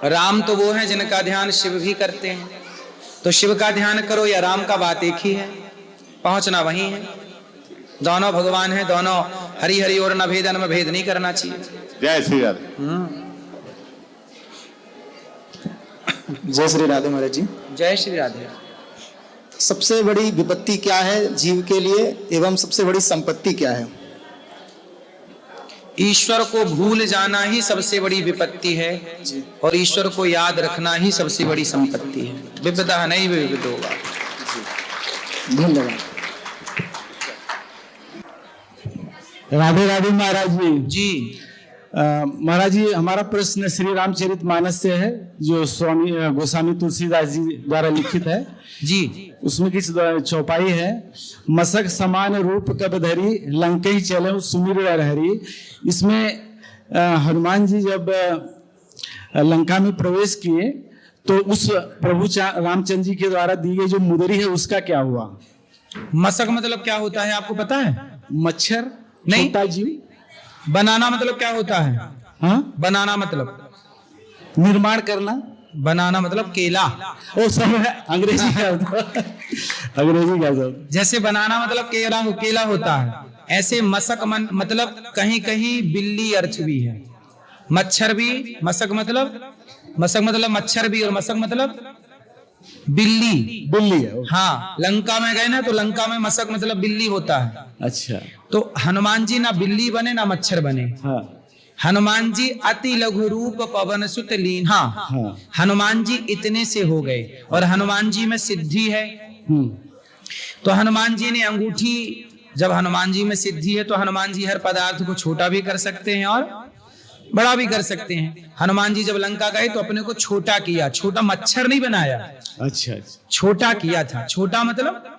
राम तो वो है जिनका ध्यान शिव भी करते हैं, तो शिव का ध्यान करो या राम का, बात एक ही है, पहुंचना वहीं है। दोनों भगवान हैं, दोनों हरि हरि और न भेदन में भेद नहीं करना चाहिए। जय श्री राधे। जय श्री राधे महाराज जी। जय श्री राधे। सबसे बड़ी विपत्ति क्या है जीव के लिए एवं सबसे बड़ी संपत्ति क्या है? ईश्वर को भूल जाना ही सबसे बड़ी विपत्ति है और ईश्वर को याद रखना ही सबसे बड़ी संपत्ति है। विपदा नहीं विविध होगा। धन्यवाद। राधे राधे महाराज जी। जी महाराज जी, हमारा प्रश्न श्री रामचरितमानस से है, जो स्वामी गोस्वामी तुलसीदास जी द्वारा लिखित है जी। उसमें किस चौपाई है, मसक समान रूप कब धरी लंके चले सुमिर हरि। इसमें हनुमान जी जब लंका में प्रवेश किए तो उस प्रभु रामचंद्र जी के द्वारा दी गई जो मुदरी है उसका क्या हुआ? मसक मतलब क्या होता है आपको पता है? मच्छर, नहीं। छोटा जीव। बनाना मतलब क्या होता है? हाँ, बनाना मतलब निर्माण करना। बनाना मतलब केला। ओ सब है अंग्रेजी का अंग्रेजी का सब। जैसे बनाना मतलब केला होता है, ऐसे मसक मतलब कहीं कहीं बिल्ली अर्थ भी है। मच्छर भी, मसक मतलब मच्छर भी, और मसक मतलब बिल्ली है। हाँ, लंका में गए ना तो लंका में मसक मतलब बिल्ली होता है। अच्छा, तो हनुमान जी ना बिल्ली बने ना मच्छर बने। हाँ। हनुमान जी अति लघु रूप पवन सुत लीन। हाँ, हनुमान जी इतने से हो गए और हनुमान जी में सिद्धि है। तो हनुमान जी ने अंगूठी, जब हनुमान जी में सिद्धि है तो हनुमान जी हर पदार्थ को छोटा भी कर सकते हैं और बड़ा भी कर सकते हैं। हनुमान जी जब लंका गए तो अपने को छोटा किया, छोटा मच्छर नहीं बनाया। अच्छा, छोटा किया था। छोटा मतलब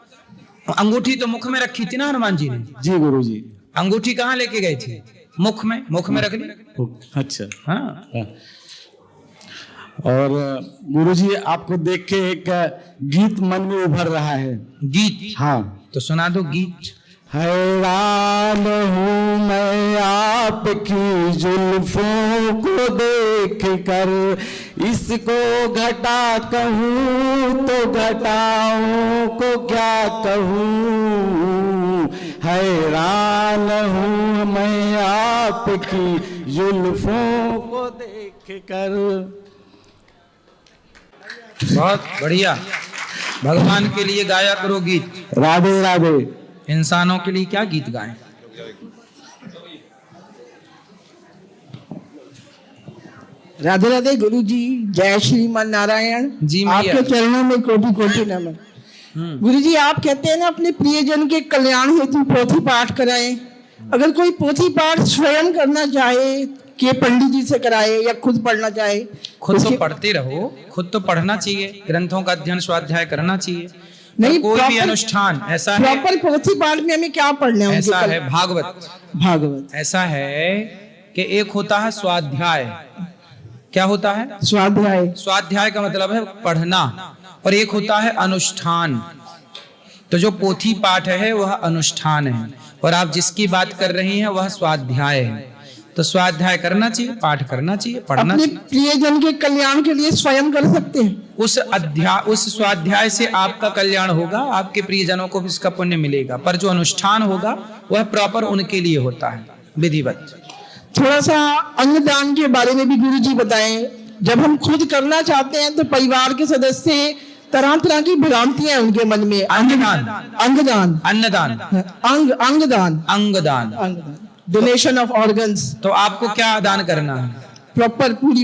अंगूठी तो मुख में रखी थी ना हनुमान जी ने। जी गुरु जी। अंगूठी कहाँ लेके गए थे? मुख में रख ली। अच्छा, हाँ। और गुरु जी, आपको देख के एक गीत मन में उभर रहा है। गीत? हाँ, तो सुना दो गीत। हैरान हूँ मैं आपकी जुल्फों को देख कर, इसको घटा कहूँ तो घटाओं को क्या कहूँ। हैरान हूँ मैं आपकी जुल्फों को देख कर। बहुत बढ़िया। भगवान के लिए गाया करो गीत। राधे राधे। इंसानों के लिए क्या गीत गाएं? राधे राधे गुरु जी। जय श्रीमान नारायण जी। आपके चरणों में कोटि कोटि नमन। गुरु जी, आप कहते हैं ना अपने प्रियजन के कल्याण हेतु पोथी पाठ कराएं। अगर कोई पोथी पाठ स्वयं करना चाहे कि पंडित जी से कराए या खुद पढ़ना चाहे? खुद तो पढ़ते रहो, खुद तो पढ़ना चाहिए, ग्रंथों का अध्ययन स्वाध्याय करना चाहिए। नहीं, कोई भी अनुष्ठान ऐसा है, प्रॉपर पोथी पाठ में हमें क्या पढ़ना है? ऐसा है भागवत ऐसा है कि एक होता है स्वाध्याय। क्या होता है? स्वाध्याय का मतलब है पढ़ना, और एक होता है अनुष्ठान। तो जो पोथी पाठ है वह अनुष्ठान है, और आप जिसकी बात कर रही हैं वह स्वाध्याय है। तो स्वाध्याय करना चाहिए, पाठ करना चाहिए, पढ़ना चाहिए। प्रियजन के कल्याण के लिए स्वयं कर सकते हैं। उस स्वाध्याय से आपका कल्याण होगा, आपके प्रियजनों को भी इसका पुण्य मिलेगा, पर जो अनुष्ठान होगा वह प्रॉपर उनके लिए होता है, विधिवत। थोड़ा सा अंगदान के बारे में भी गुरु जी बताएं। जब हम खुद करना चाहते हैं तो परिवार के सदस्य तरह तरह की भ्रांतियां उनके मन में। अंगदान, डोनेशन ऑफ ऑर्गन्स। तो आपको क्या दान करना है? प्रॉपर पूरी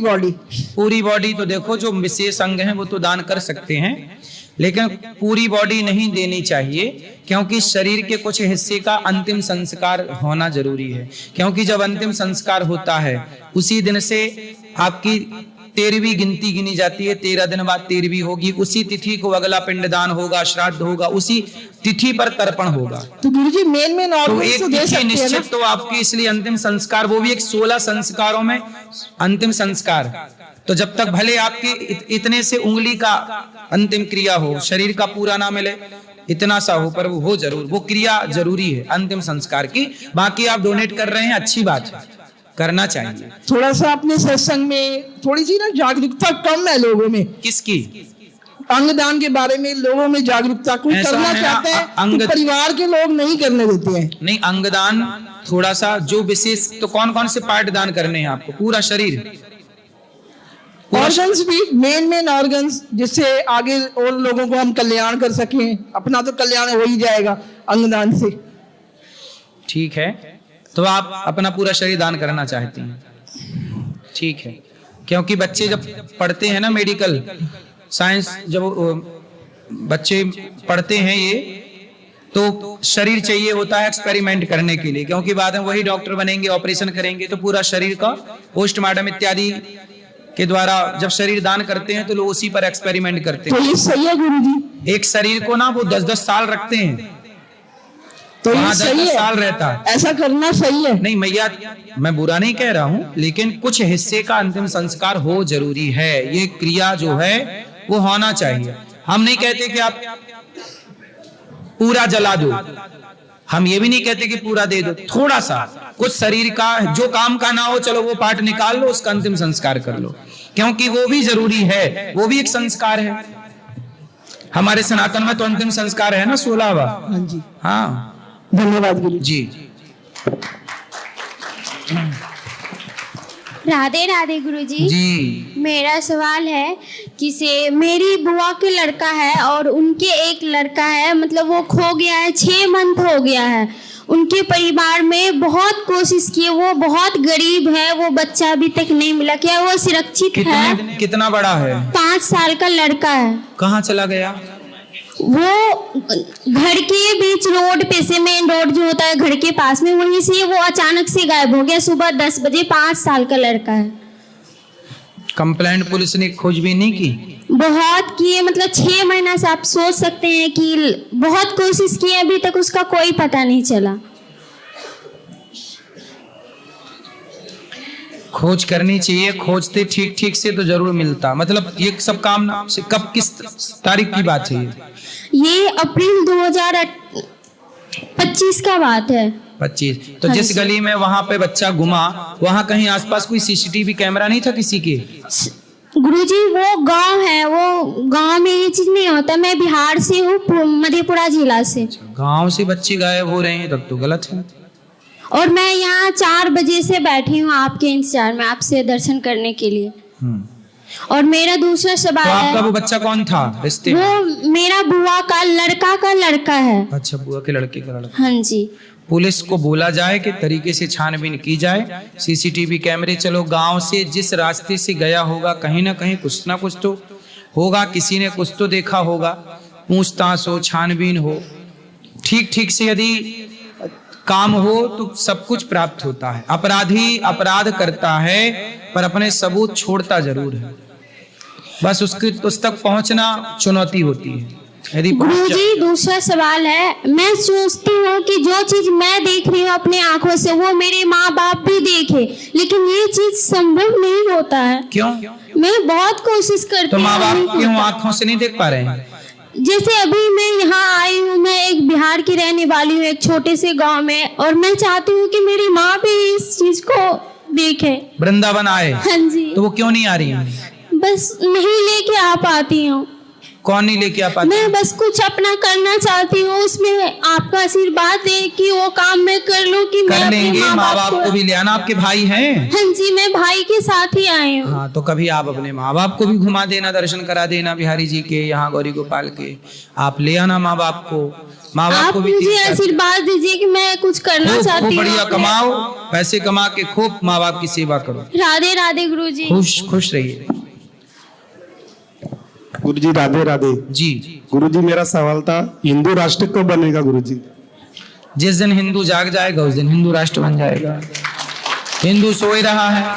बॉडी। तो देखो, जो विशेष अंग हैं वो तो दान कर सकते हैं, लेकिन पूरी बॉडी नहीं देनी चाहिए, क्योंकि शरीर के कुछ हिस्से का अंतिम संस्कार होना जरूरी है। क्योंकि जब अंतिम संस्कार होता है उसी दिन से आपकी 13वीं गिनती गिनी जाती है। 13 दिन बाद 13वीं होगी। उसी तिथि को अगला पिंडदान होगा, श्राद्ध होगा, उसी तिथि पर तर्पण होगा। तो गुरुजी मेन तो एक तिथि निश्चित तो आपकी, इसलिए अंतिम संस्कार वो भी एक 16 संस्कारों में अंतिम संस्कार। तो जब तक भले आपके इतने से उंगली का अंतिम क्रिया हो, शरीर का पूरा ना मिले, इतना सा हो, पर वो हो जरूर, वो क्रिया जरूरी है अंतिम संस्कार की। बाकी आप डोनेट कर रहे हैं, अच्छी बात है, करना चाहिए। थोड़ा सा अपने सत्संग में थोड़ी सी ना जागरूकता कम है लोगों में, किसकी? अंगदान के बारे में लोगों में जागरूकता कोई ऐसा करना है ना, चाहता है अंग- तो परिवार के लोग नहीं करने देते हैं। नहीं, अंगदान थोड़ा सा जो विशेष, तो कौन कौन से पार्ट दान करने हैं आपको? पूरा शरीर, ऑर्गन्स भी, मेन ऑर्गन्स, जिससे आगे और लोगों को हम कल्याण कर सकें। अपना तो कल्याण हो ही जाएगा अंगदान से। ठीक है, तो आप अपना पूरा शरीर दान करना चाहती हैं, ठीक है। क्योंकि बच्चे जब पढ़ते हैं ना मेडिकल साइंस, जब बच्चे पढ़ते हैं ये, तो शरीर चाहिए होता है एक्सपेरिमेंट करने के लिए, क्योंकि बाद में वही डॉक्टर बनेंगे, ऑपरेशन करेंगे, तो पूरा शरीर का पोस्टमार्टम इत्यादि के द्वारा जब शरीर दान करते हैं तो लोग उसी पर एक्सपेरिमेंट करते तो हैं। ये सही है गुरुजी? एक शरीर को ना वो 10-10 साल रखते हैं, तो ये वहाँ सही 10-10 है? साल रहता है। ऐसा करना सही है? नहीं मैया, मैं बुरा नहीं कह रहा हूं, लेकिन कुछ हिस्से का अंतिम संस्कार हो जरूरी है। ये क्रिया जो है वो होना चाहिए। हम नहीं कहते कि आप पूरा जला दो, हम ये भी नहीं कहते कि पूरा दे दो, थोड़ा सा कुछ शरीर का जो काम का ना हो, चलो वो पार्ट निकाल लो, उसका अंतिम संस्कार कर लो, क्योंकि वो भी जरूरी है, वो भी एक संस्कार है। हमारे सनातन में तो अंतिम संस्कार है ना 16वां। हाँ जी, हाँ धन्यवाद गुरु जी। राधे राधे गुरुजी। जी मेरा सवाल है कि से मेरी बुआ के लड़का है और उनके एक लड़का है, मतलब वो खो गया है, 6 मंथ हो गया है। उनके परिवार में बहुत कोशिश की, वो बहुत गरीब है, वो बच्चा अभी तक नहीं मिला। क्या वो सुरक्षित है? कितना बड़ा है? 5 साल का लड़का है। कहाँ चला गया? वो घर के बीच रोड पे से, मेन रोड जो होता है घर के पास में, वहीं से वो अचानक से गायब हो गया सुबह 10 बजे। 5 साल का लड़का है। कंप्लेंट पुलिस ने खोजबीन नहीं की? बहुत किए, मतलब 6 महीना से आप सोच सकते हैं कि बहुत कोशिश की, अभी तक उसका कोई पता नहीं चला। खोज करनी चाहिए, खोजते ठीक ठीक से तो जरूर मिलता। मतलब ये सब काम ना कब, किस तारीख की बात है? ये अप्रैल 2025 का बात है। 25। तो हाँ जिस जी। गली में वहां पे बच्चा गुमा, वहां कहीं आसपास कोई सीसीटीवी कैमरा नहीं था किसी के? गुरुजी वो गांव है, वो गांव में ये चीज नहीं होता। मैं बिहार से हूँ, मधेपुरा जिला से। गांव से बच्चे गायब हो रहे हैं तब तो गलत है। और मैं यहाँ 4 बजे से बैठी हूँ आपके इंतजार में, आपसे दर्शन करने के लिए। और मेरा दूसरा तो सवाल आपका है, वो बच्चा कौन था रिश्ते में? वो मेरा बुआ का लड़का है। अच्छा, बुआ के लड़के का लड़का। हाँ जी। पुलिस को बोला जाए कि तरीके से छानबीन की जाए, सीसीटीवी कैमरे, चलो गांव से जिस रास्ते से गया होगा कहीं ना कहीं कुछ ना कुछ तो होगा, किसी ने कुछ तो देखा होगा, पूछताछ हो, छानबीन हो, ठीक ठीक से यदि काम हो तो सब कुछ प्राप्त होता है। अपराधी अपराध करता है पर अपने सबूत छोड़ता जरूर है, बस उसकी उस तक पहुंचना चुनौती होती है। यदि गुरुजी दूसरा सवाल है, मैं सोचती हूँ कि जो चीज मैं देख रही हूँ अपने आंखों से वो मेरे माँ बाप भी देखे, लेकिन ये चीज संभव नहीं होता है। क्यों? मैं बहुत कोशिश करती तो हूँ। माँ बाप क्यों आंखों से नहीं देख पा रहे हैं? जैसे अभी मैं यहाँ आई हूँ, मैं एक बिहार की रहने वाली हूँ, एक छोटे से गांव में, और मैं चाहती हूँ कि मेरी माँ भी इस चीज को देखे। वृंदावन आए हाँ जी। तो वो क्यों नहीं आ रही हैं? बस नहीं लेके आ पाती हूँ। कौन नहीं लेके आ पाती? मैं बस कुछ अपना करना चाहती हूँ, उसमें आपका आशीर्वाद है कि वो काम मैं कर लूँ कि मैं कर अपने लेंगे, माँ बाप को भी ले आना। आपके भाई हैं? हाँ जी, मैं भाई के साथ ही आई हूँ। हाँ, तो कभी आप अपने माँ बाप को भी घुमा देना, दर्शन करा देना बिहारी जी के, यहाँ गौरी गोपाल के। आप ले आना माँ बाप को, माँ बाप आप को भी मुझे आशीर्वाद दीजिए कि मैं कुछ करना खूब चाहती हूँ। बढ़िया कमाओ, पैसे कमा के खूब माँ बाप की सेवा करो। राधे राधे गुरुजी। खुश खुश रहिए। गुरुजी राधे राधे। जी। गुरुजी मेरा सवाल था, हिंदू राष्ट्र कब बनेगा गुरुजी? जिस दिन हिंदू जाग जाएगा उस दिन हिंदू राष्ट्र बन जाएगा। हिंदू सोए रहा है,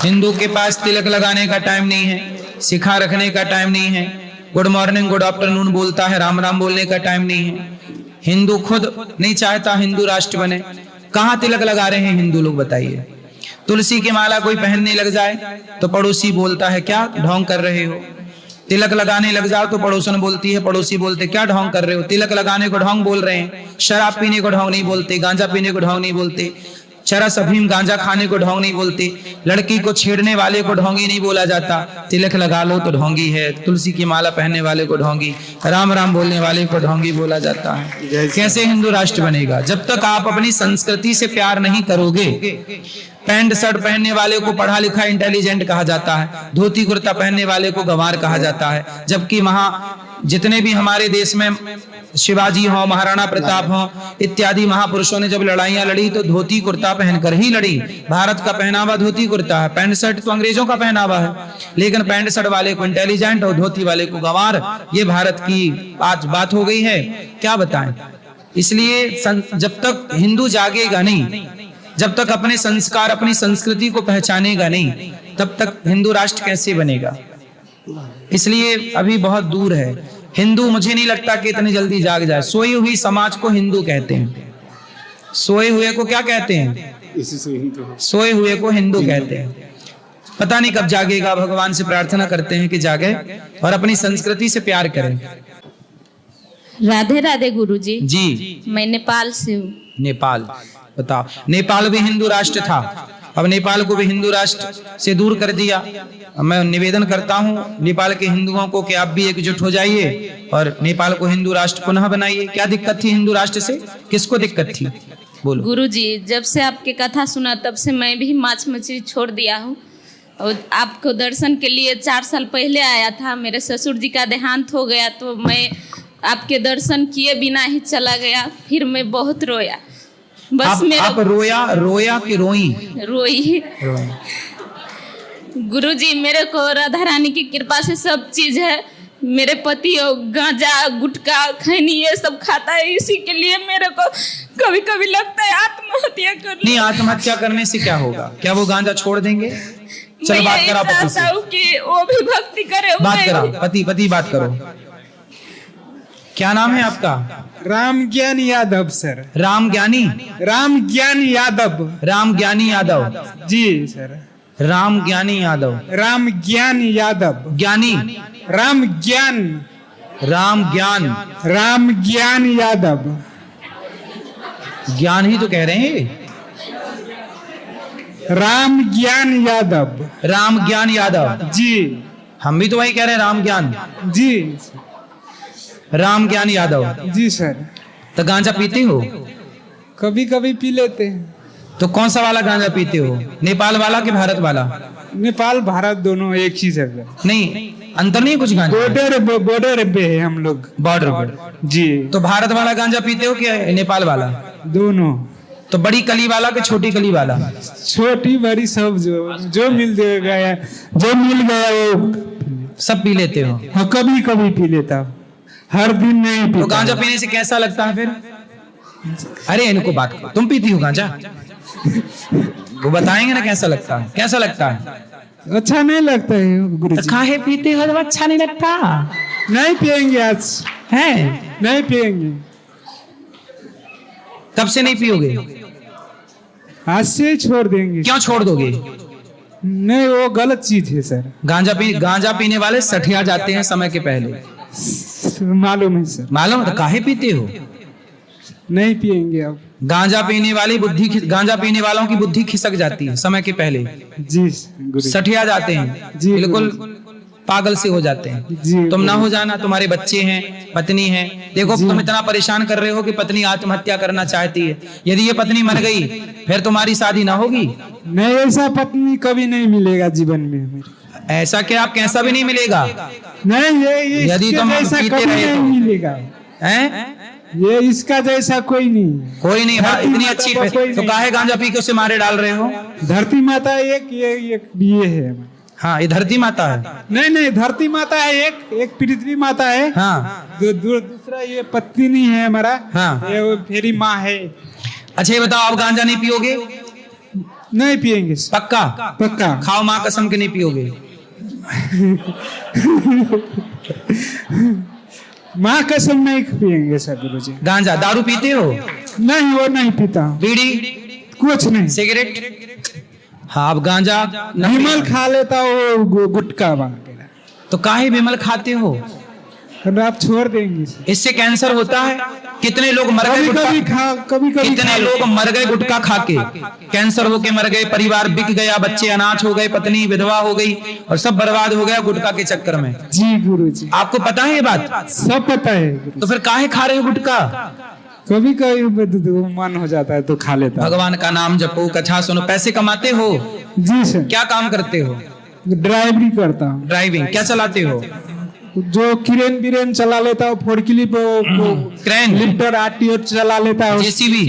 हिंदू के पास तिलक लगाने का टाइम नहीं है, शिखा रखने का टाइम नहीं है, गुड मॉर्निंग गुड आफ्टरनून बोलता है, राम राम बोलने का टाइम नहीं है। हिंदू खुद नहीं चाहता हिंदू राष्ट्र बने। कहाँ तिलक लगा रहे हैं हिंदू लोग बताइए? तुलसी की माला कोई पहनने लग जाए तो पड़ोसी बोलता है क्या ढोंग कर रहे हो। तिलक लगाने लग जाओ तो पड़ोसन बोलती है, पड़ोसी बोलते क्या ढोंग कर रहे हो। तिलक लगाने को ढोंग बोल रहे हैं, शराब पीने को ढोंग नहीं बोलते, गांजा पीने को ढोंग नहीं बोलते, चरस अफीम गांजा खाने को ढोंग नहीं बोलते, लड़की को छेड़ने वाले को ढोंगी नहीं बोला जाता, तिलक लगा लो तो ढोंगी है, तुलसी की माला पहनने वाले को ढोंगी, राम राम बोलने वाले को ढोंगी बोला जाता है। कैसे हिंदू राष्ट्र बनेगा? जब तक आप अपनी संस्कृति से प्यार नहीं करोगे। पैंट शर्ट पहनने वाले को पढ़ा लिखा इंटेलिजेंट कहा जाता है, धोती कुर्ता पहनने वाले को गंवार कहा जाता है, जबकि वहां जितने भी हमारे देश में शिवाजी हो, महाराणा प्रताप हो इत्यादि महापुरुषों ने जब लड़ाइयां लड़ी तो धोती कुर्ता पहनकर ही लड़ी। भारत का पहनावा धोती कुर्ता है, पैंट शर्ट तो अंग्रेजों का पहनावा है, लेकिन पैंट शर्ट वाले को इंटेलिजेंट और धोती वाले को गंवार, ये भारत की आज बात हो गई है, क्या बताएं। इसलिए जब तक हिंदू जागेगा नहीं, जब तक अपने संस्कार अपनी संस्कृति को पहचानेगा नहीं, तब तक हिंदू राष्ट्र कैसे बनेगा? इसलिए अभी बहुत दूर है। हिंदू मुझे नहीं लगता कि इतनी जल्दी जाग जाए। सोई हुई समाज को हिंदू कहते हैं। सोए हुए को क्या कहते हैं? इसी से ही तो सोए हुए को हिंदू कहते हैं। पता नहीं कब जागेगा, भगवान से प्रार्थना करते हैं कि जागे और अपनी संस्कृति से प्यार करें। राधे राधे गुरुजी। जी, मैं नेपाल से हूँ। नेपाल, बताओ। नेपाल भी हिंदू राष्ट्र था, अब नेपाल को भी हिंदू राष्ट्र से दूर कर दिया। मैं निवेदन करता हूँ नेपाल के हिंदुओं को कि आप भी एकजुट हो जाइए और नेपाल को हिंदू राष्ट्र पुनः बनाइए। क्या दिक्कत थी हिंदू राष्ट्र से? किसको दिक्कत थी? बोलो। गुरुजी, जब से आपके कथा सुना तब से मैं भी मांस मछली छोड़ दिया हूँ और आपको दर्शन के लिए 4 साल पहले आया था। मेरे ससुर जी का देहांत हो गया तो मैं आपके दर्शन किए बिना ही चला गया। फिर मैं बहुत रोया। बस आप रोया कि रोई? रोई। गुरुजी, मेरे को राधा रानी की कृपा से सब चीज है। मेरे पति गांजा गुटखा खैनी ये सब खाता है, इसी के लिए मेरे को कभी कभी लगता है आत्महत्या कर। नहीं, आत्महत्या करने से क्या होगा? क्या वो गांजा छोड़ देंगे? चलो बात करा पति से। कि वो भी भक्ति करे। बात करा पति बात करो। क्या नाम है आपका? राम ज्ञान यादव सर। राम ज्ञानी? राम ज्ञान यादव। राम ज्ञानी यादव जी सर। राम ज्ञानी यादव। राम ज्ञान यादव। ज्ञानी? राम ज्ञान। राम ज्ञान। राम ज्ञान यादव। ज्ञान ही तो कह रहे हैं। राम ज्ञान यादव। राम ज्ञान यादव जी। हम भी तो वही कह रहे हैं, राम ज्ञान। जी। राम ज्ञान यादव जी सर। तो गांजा पीते हो? कभी कभी पी लेते हैं। तो कौन सा वाला गांजा पीते हो? नेपाल वाला कि भारत वाला? नेपाल भारत दोनों एक ही जगह। नहीं, अंतर नहीं कुछ गांजा? बॉर्डर पे है हम लोग। बॉर्डर पर? जी। तो भारत वाला गांजा पीते हो कि नेपाल वाला? दोनों। तो बड़ी कली वाला कि छोटी कली वाला? छोटी बड़ी सब जो मिल गया, जो मिल गया वो सब पी लेते हो? हाँ, कभी कभी पी लेता हूँ, हर दिन नहीं पीता। तो गांजा पीने से कैसा लगता है फिर? अरे इनको बात करो, तुम पीती हो गांजा? वो बताएंगे ना कैसा लगता है। कैसा लगता है? अच्छा नहीं लगता है गुरुजी। तो काहे पीते हो जब अच्छा नहीं लगता? नहीं पियेंगे आज। है? नहीं पियेंगे। तब से नहीं पियोगे? आज से छोड़ देंगे। क्यों छोड़ दोगे? नहीं, वो गलत चीज है सर। गांजा पीने वाले सठिया जाते हैं समय के पहले। मालूम है सर। मालूम? तो काहे पीते हो? नहीं पियेंगे अब। गांजा पीने वालों की बुद्धि खिसक जाती है समय के पहले। जी गुरुजी। सठिया जाते हैं, जी बिल्कुल पागल से हो जाते हैं। जी। तुम ना हो जाना, तुम्हारे बच्चे हैं, पत्नी है। देखो तुम इतना परेशान कर रहे हो कि पत्नी आत्महत्या करना चाहती है। यदि ये पत्नी मर गई फिर तुम्हारी शादी ना होगी। नहीं, ऐसा पत्नी कभी नहीं मिलेगा जीवन में। ऐसा क्या? आप कैसा भी नहीं मिलेगा? नहीं, ये यदि तुम ऐसा पीते कभी रहे नहीं तो। मिलेगा। हैं? ये इसका जैसा कोई नहीं। कोई नहीं। इतनी अच्छी तो काहे गांजा पी के उसे मारे डाल रहे हो? धरती माता एक ये है। हाँ, ये धरती माता है। नहीं, धरती माता है एक पृथ्वी माता है। हाँ। दूसरा ये पत्नी नहीं है हमारा। हाँ। ये फेरी माँ है। अच्छा ये बताओ, आप गांजा नहीं पियोगे? नहीं पियेंगे। पक्का? पक्का। खाओ माँ कसम के नहीं पियोगे? माँ कसम नहीं पियेंगे सर गुरुजी। गांजा? दारू पीते हो? नहीं, वो नहीं पीता। बीड़ी? कुछ नहीं। सिगरेट? हाँ, अब गांजा विमल खा लेता वो गुटखा वगैरह। तो काहे विमल खाते हो? और आप छोड़ देंगे सर। इससे कैंसर होता है। कितने लोग मर गए कभी कितने लोग मर गए गुटखा खा के, कैंसर होके मर गए, परिवार बिक गया, बच्चे अनाथ हो गए, पत्नी विधवा हो गई और सब बर्बाद हो गया गुटखा के चक्कर में। जी गुरुजी, आपको पता है ये बात? सब पता है गुरुजी। तो फिर काहे खा रहे हो गुटखा? कभी कभी मन हो जाता है तो खा लेता हूं। भगवान का नाम जपो, कथा सुनो। पैसे कमाते हो? जी सर। क्या काम करते हो? ड्राइवरी करता हूँ। ड्राइविंग। क्या चलाते हो? जो क्रेन बिरेन चला लेता हूँ, फोर्कलिफ्ट क्रेन, लिफ्टर आरटीओ चला लेता हूँ। जेसीबी?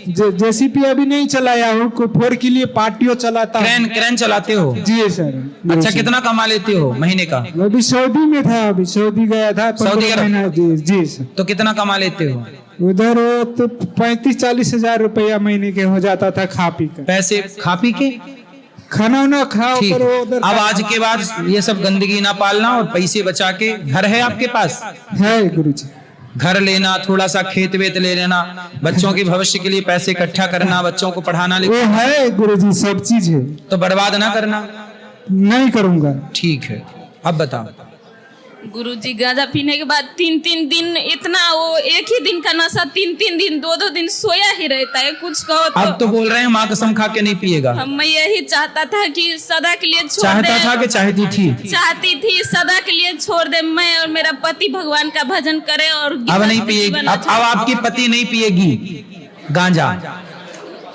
जेसीबी अभी नहीं चलाया हूँ, फोर्कलिफ्ट पार्टियो चलाता हूँ। क्रेन चलाते हो? जी सर। अच्छा, कितना कमा लेते हो महीने का? अभी सऊदी में था, अभी सऊदी गया था। सऊदी अरब? जी सर। तो कितना कमा लेते हो? उधर वो तो 35-40 हजार रुपया महीने के हो जाता था खा पी कर। पैसे खा पी के? खाना ना खाओ ठीक। करो उधर। अब आज के बाद ये सब गंदगी ना पालना और पैसे बचा के, घर है आपके पास? है गुरुजी। घर लेना, थोड़ा सा खेत वेत ले लेना, बच्चों के भविष्य के लिए पैसे इकट्ठा करना, बच्चों को पढ़ाना वो है गुरुजी, सब चीज है। तो बर्बाद ना करना। नहीं करूंगा। ठीक है, अब बताओ। गुरुजी, गांजा पीने के बाद 3-3 दिन इतना, वो एक ही दिन का नशा 3-3 दिन 2-2 दिन सोया ही रहता है। कुछ कहो तो। अब तो बोल रहे हैं माँ कसम खा के नहीं पिएगा। मैं यही चाहता था कि सदा के लिए छोड़ दे। चाहता था कि चाहती थी? चाहती थी सदा के लिए छोड़ दे, मैं और मेरा पति भगवान का भजन करे और अब नहीं पिएगी। अब आपकी पति नहीं पिएगी गांजा?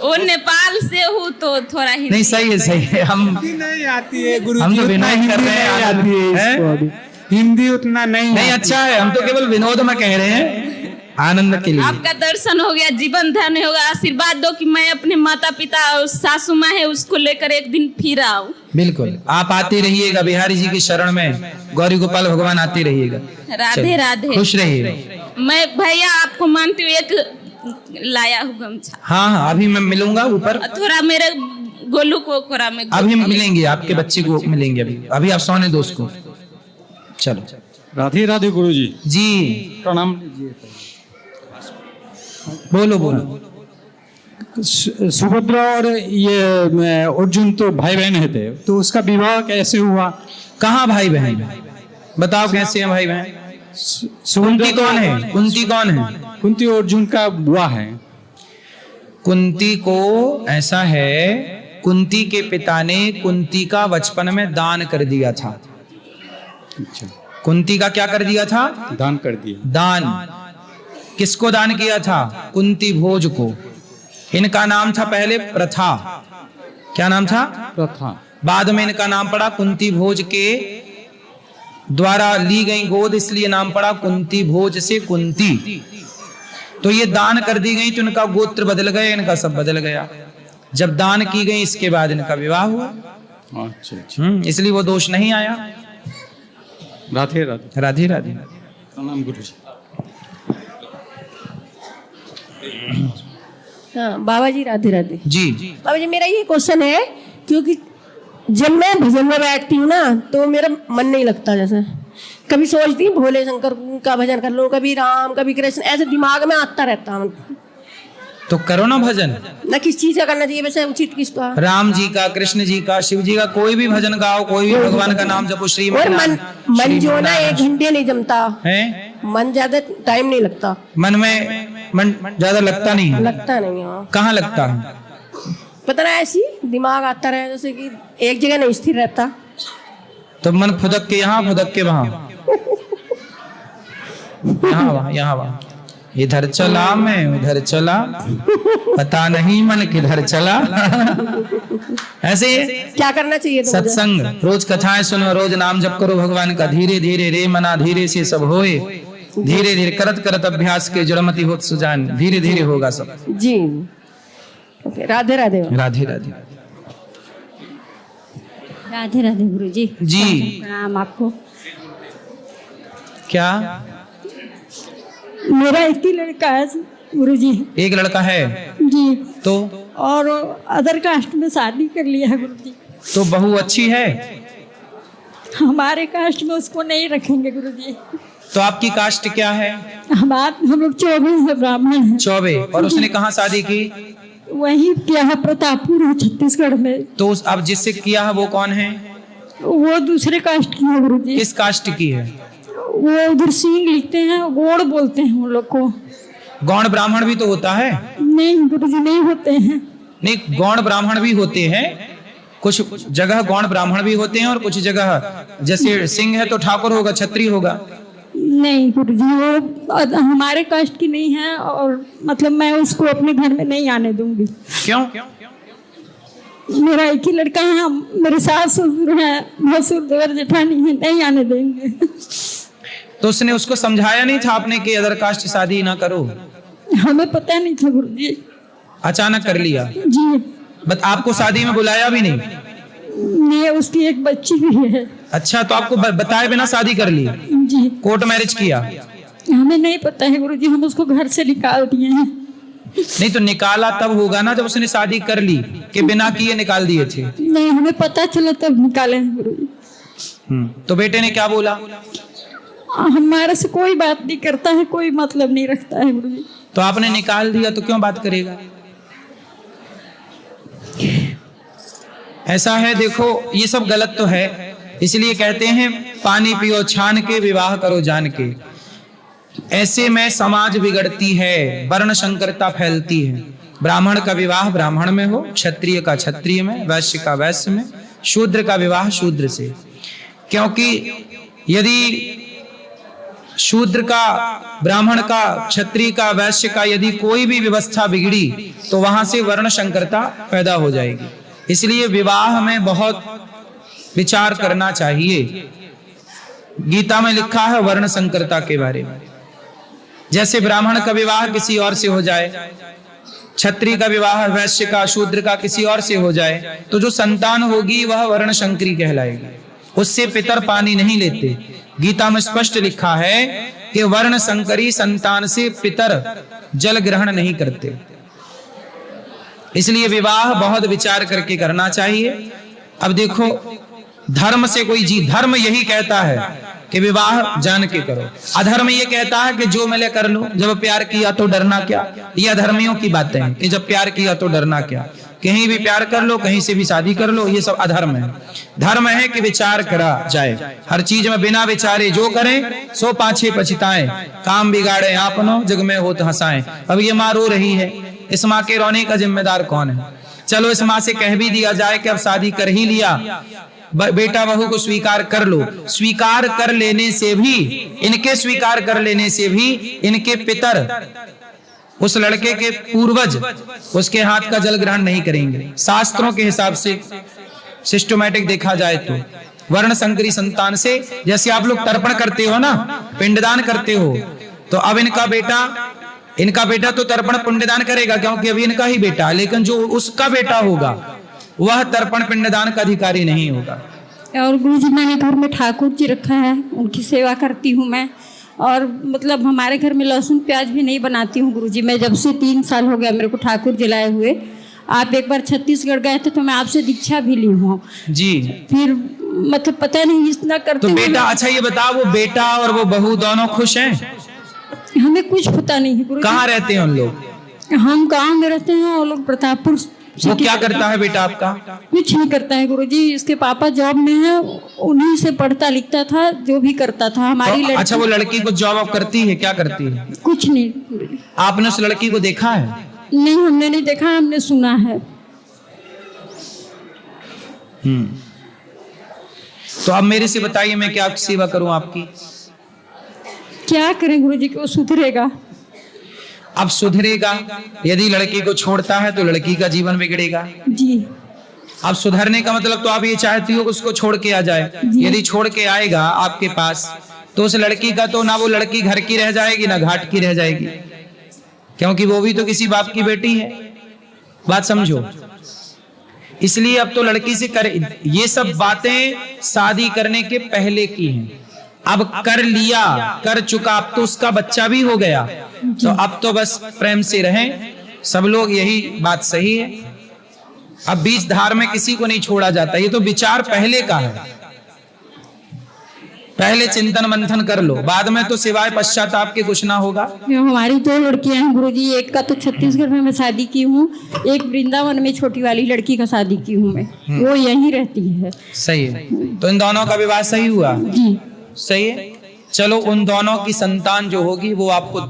वो नेपाल से हूँ तो थोड़ा ही नहीं, सही है। हम नहीं आती है गुरुजी, हम तो विनोद कर रहे हैं। हिंदी उतना नहीं। अच्छा है, हम तो केवल विनोद में कह रहे हैं, आनंद के लिए। आपका दर्शन हो गया, जीवन धन्य होगा। आशीर्वाद दो कि मैं अपने माता पिता और सासू माँ है उसको लेकर एक दिन फिर आऊं। बिल्कुल, आप आते रहिएगा बिहारी जी की शरण में, गौरी गोपाल भगवान आते रहिएगा। राधे राधे, खुश रहिए। मैं भैया आपको मानती हूँ, एक लाया हूँ गमछा। हाँ, अभी मैं मिलूंगा ऊपर। थोड़ा मेरे गोलू को कोरा में। अभी मिलेंगे, आपके बच्चे को मिलेंगे। अभी आप सोने दो उसको। चलो। राधे राधे गुरुजी। जी प्रणाम। बोलो। सुभद्रा और ये अर्जुन तो भाई बहन है थे, तो उसका विवाह कैसे हुआ? कहाँ भाई बहन? बताओ कैसे हैं भाई बहन? कुंती कौन है? कुंती कौन है? कुंती अर्जुन का बुआ है। कुंती को ऐसा है, कुंती के पिता ने कुंती का बचपन में दान कर दिया था। अच्छा। कुंती का क्या कर दिया था? दान कर दिया। दान। किसको दान किया था? कुंती भोज को। इनका नाम था पहले प्रथा। क्या नाम था? प्रथा। बाद में इनका नाम पड़ा कुंती भोज के द्वारा ली गई गोद, इसलिए नाम पड़ा कुंती भोज से कुंती। तो ये दान कर दी गई तो इनका गोत्र बदल गया, इनका सब बदल गया। जब दान की गई इसके बाद इनका विवाह हुआ। अच्छा। इसलिए वो दोष नहीं आया। राधे राधे। राधे राधे। प्रणाम गुरुजी। हाँ बाबा जी, राधे राधे जी। बाबा जी, मेरा ये क्वेश्चन है, क्योंकि जब मैं भजन में बैठती हूँ ना तो मेरा मन नहीं लगता। जैसे कभी सोचती हूँ भोले शंकर का भजन कर लो, कभी राम, कभी कृष्ण, ऐसे दिमाग में आता रहता हूँ। तो करो ना भजन। ना किस चीज का करना चाहिए वैसे उचित? किसका? राम जी का, कृष्ण जी का, शिव जी का, कोई भी भजन गाओ, कोई भी भगवान का नाम जपो। श्री और मन जो ना 1 घंटे नहीं जमता है, मन ज्यादा टाइम नहीं लगता। मन में मन ज्यादा लगता नहीं है। लगता नहीं है। कहाँ लगता है? पता ना, ऐसी दिमाग आता रहे, जैसे कि एक जगह नहीं स्थिर रहता। तो मन फुदक के यहाँ, फुदक के वहां, यहाँ वहां, यहाँ वहां, इधर चला मैं उधर चला, पता नहीं मन किधर चला। ऐसे क्या करना चाहिए? सत्संग, रोज कथाएं सुनो, रोज नाम जप करो भगवान का। धीरे धीरे रे मना, धीरे से सब होए। धीरे धीरे करत करत अभ्यास के जड़मति होत सुजान। धीरे धीरे होगा सब। जी। ओके, राधे राधे। राधे राधे। राधे राधे गुरुजी। जी। प्रणाम आपको। क्या? मेरा एक ही लड़का है गुरुजी। एक लड़का है जी। तो? और अदर कास्ट में शादी कर लिया है गुरुजी। तो बहू अच्छी है? हमारे कास्ट में उसको नहीं रखेंगे गुरुजी। तो आपकी कास्ट क्या है? हम लोग 24 ब्राह्मण हैं। 24। और उसने कहाँ शादी की? वही किया है, प्रतापपुर है, छत्तीसगढ़ में। तो अब जिससे किया है वो कौन है? वो दूसरे कास्ट की है गुरुजी। किस कास्ट की है? वो उधर सिंह लिखते हैं, गौड़ बोलते हैं उन लोग को। गौड़ ब्राह्मण भी तो होता है? नहीं गुरुजी, नहीं होते हैं। नहीं, गौड़ ब्राह्मण भी होते हैं, कुछ जगह गौड़ ब्राह्मण भी होते हैं और कुछ जगह जैसे सिंह है तो ठाकुर होगा, छत्री होगा। नहीं गुरुजी, वो हमारे कास्ट की नहीं है और मतलब मैं उसको अपने घर में नहीं आने दूंगी। क्यों? मेरा एक ही लड़का है, मेरे सास ससुर है, भसुर देवर जेठानी है, नहीं आने देंगे। तो उसने उसको समझाया नहीं था आपने कि अदर कास्ट शादी ना करो? हमें पता नहीं था गुरुजी, अचानक कर लिया जी। बट आपको शादी में बुलाया भी नहीं? नहीं, उसकी एक बच्ची भी है। अच्छा, तो आपको बताए बिना शादी कर ली? जी। कोर्ट मैरिज किया? हमें नहीं पता है गुरुजी, हम उसको घर से निकाल दिए हैं। नहीं तो निकाला तब होगा ना जब उसने शादी कर ली, कि बिना किए निकाल दिए थे? नहीं, हमें पता चला तब निकाले हैं गुरुजी। तो बेटे ने क्या बोला? हमारे से कोई बात नहीं करता है, कोई मतलब नहीं रखता है गुरुजी। तो आपने निकाल दिया तो क्यों बात करेगा? ऐसा है, देखो ये सब गलत तो है, इसलिए कहते हैं पानी पियो छान के, विवाह करो जान के। ऐसे में समाज बिगड़ती है, वर्ण संकरता फैलती है। ब्राह्मण का विवाह ब्राह्मण में हो, क्षत्रिय का क्षत्रिय में, वैश्य का वैश्य में, शूद्र का विवाह शूद्र से। क्योंकि यदि शूद्र का, ब्राह्मण का, क्षत्रिय का, वैश्य का यदि कोई भी व्यवस्था बिगड़ी तो वहां से वर्ण संकरता पैदा हो जाएगी। इसलिए विवाह में बहुत विचार करना चाहिए। गीता में लिखा है वर्ण संकरता के बारे में। जैसे ब्राह्मण का विवाह किसी और से हो जाए, क्षत्रिय का विवाह वैश्य का, शूद्र का किसी और से हो जाए, तो जो संतान होगी वह वर्ण संकरी कहलाएगी, उससे पितर पानी नहीं लेते। गीता में स्पष्ट लिखा है कि वर्ण संकरी संतान से पितर जल ग्रहण नहीं करते। इसलिए विवाह बहुत विचार करके करना चाहिए। अब देखो, धर्म से कोई जी, धर्म यही कहता है कि विवाह जान के करो, अधर्म ये कहता है कि जो मिले कर लो, जब प्यार किया तो डरना क्या। ये अधर्मियों की बातें हैं कि जब प्यार किया तो डरना क्या, कहीं भी प्यार कर लो, कहीं से भी शादी कर लो, ये सब अधर्म है। धर्म है कि विचार करा जाए, हर चीज में बिना विचारे जो करें सो पाछे पछताएं, काम बिगाड़े आपनो जग में होत हंसाएं। अब ये माँ रो रही है, इस माँ के रोने का जिम्मेदार कौन है? चलो इस माँ से कह भी दिया जाए कि अब शादी कर ही लिया, बेटा बहू को स्वीकार कर लो। स्वीकार कर लेने से भी, इनके स्वीकार कर लेने से भी इनके पितर, उस लड़के के पूर्वज उसके हाथ का जल ग्रहण नहीं करेंगे। शास्त्रों के हिसाब से सिस्टमैटिक देखा जाए तो वर्ण संकरी संतान से, जैसे आप लोग तर्पण करते हो ना, पिंडदान करते हो, तो अब इनका बेटा तो तर्पण पिंडदान करेगा क्योंकि अभी इनका ही बेटा, लेकिन जो उसका बेटा होगा वह तर्पण पिंडदान का अधिकारी नहीं होगा। और गुरुजी मैंने घर में ठाकुर जी रखा है, उनकी सेवा करती हूँ मैं। और मतलब हमारे घर में लहसुन प्याज भी नहीं बनाती हूँ गुरुजी। मैं जब से 3 साल हो गया मेरे को ठाकुर जलाए हुए। आप एक बार छत्तीसगढ़ गए थे तो मैं आपसे दीक्षा भी ली हूँ जी। फिर मतलब पता नहीं इतना करते तो बेटा, अच्छा ये बताओ, वो बेटा और वो बहू दोनों खुश हैं? हमें कुछ पता नहीं है गुरुजी। कहाँ रहते हैं उन लोग? हम गांव में रहते हैं और लोग प्रतापपुर। वो क्या करता है बेटा आपका? कुछ नहीं करता है गुरुजी, इसके पापा जॉब में है, उन्हीं से पढ़ता लिखता था, जो भी करता था। हमारी लड़की। अच्छा, वो लड़की को जॉब करती है, क्या करती है? कुछ नहीं। आपने उस लड़की को देखा है? नहीं, हमने नहीं देखा, हमने सुना है। तो अब मेरे से बताइए, मैं क्या सेवा करूं आपकी? क्या करें गुरुजी कि वो सुधरेगा? अब सुधरेगा, यदि लड़की को छोड़ता है तो लड़की का जीवन बिगड़ेगा जी। अब सुधरने का मतलब तो आप ये चाहती हो कि उसको छोड़ के आ जाए। यदि छोड़ के आएगा आपके पास तो उस लड़की का तो ना वो लड़की घर की रह जाएगी ना घाट की रह जाएगी, क्योंकि वो भी तो किसी बाप की बेटी है। बात समझो। इसलिए अब तो लड़की से कर, ये सब बातें शादी करने के पहले की हैं। अब कर लिया, कर चुका, अब तो उसका बच्चा भी हो गया, तो अब तो बस प्रेम से रहें सब लोग, यही बात सही है। अब बीच धार में किसी को नहीं छोड़ा जाता, ये तो विचार पहले का है। पहले चिंतन मंथन कर लो, बाद में तो सिवाय पश्चाताप के कुछ ना होगा। हमारी 2 लड़कियां हैं गुरुजी, एक का तो छत्तीसगढ़ में मैं शादी की हूँ, एक वृंदावन में छोटी वाली लड़की का शादी की हूँ मैं, वो यहीं रहती है। सही है, तो इन दोनों का विवाह सही हुआ? जी सही है। चलो उन दोनों की संतान जो होगी वो आपको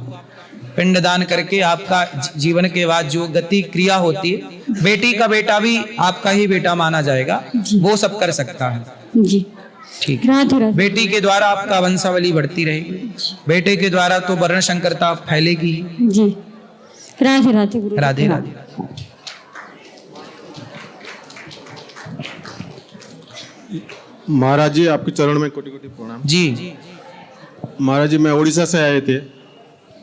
पिंडदान करके आपका जीवन के बाद जो गति क्रिया होती है, बेटी का बेटा भी आपका ही बेटा माना जाएगा, वो सब कर सकता है। जी ठीक, राधे राधे। बेटी के द्वारा आपका वंशावली बढ़ती रहेगी, बेटे के द्वारा तो वर्ण संकरता फैलेगी। जी राधे राधे गुरु। राधे राधे। महाराज जी आपके चरण में कोटि कोटि प्रणाम जी। महाराज जी, मैं उड़ीसा से आए थे,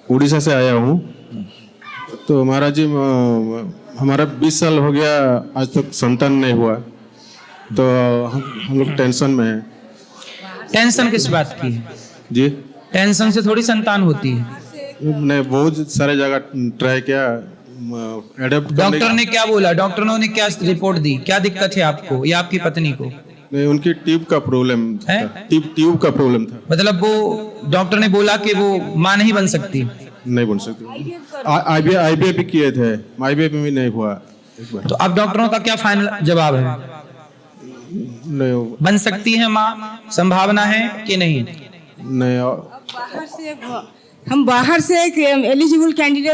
उड़ीसा से आया हूँ। तो महाराज जी हमारा 20 साल हो गया, आज तक संतान नहीं हुआ, तो हम लोग टेंशन में हैं। टेंशन किस बात की है जी? टेंशन से थोड़ी संतान होती है। मैंने बहुत सारे जगह ट्राई किया, एडप्ट डॉक्टर ने क्या बोला, डॉक्टरों ने क्या रिपोर्ट दी, क्या दिक्कत है आपको या आपकी पत्नी को? नहीं, उनकी ट्यूब का प्रॉब्लम था, ट्यूब का प्रॉब्लम था। मतलब वो डॉक्टर ने बोला कि वो माँ नहीं बन सकती? नहीं बन सकती। IVF भी किए थे, IVF भी नहीं हुआ एक बार। तो अब डॉक्टरों का क्या फाइनल जवाब है? नहीं बन सकती है माँ, संभावना है कि नहीं? नहीं। हम बाहर से एक एलिजिबल कैंडिडेट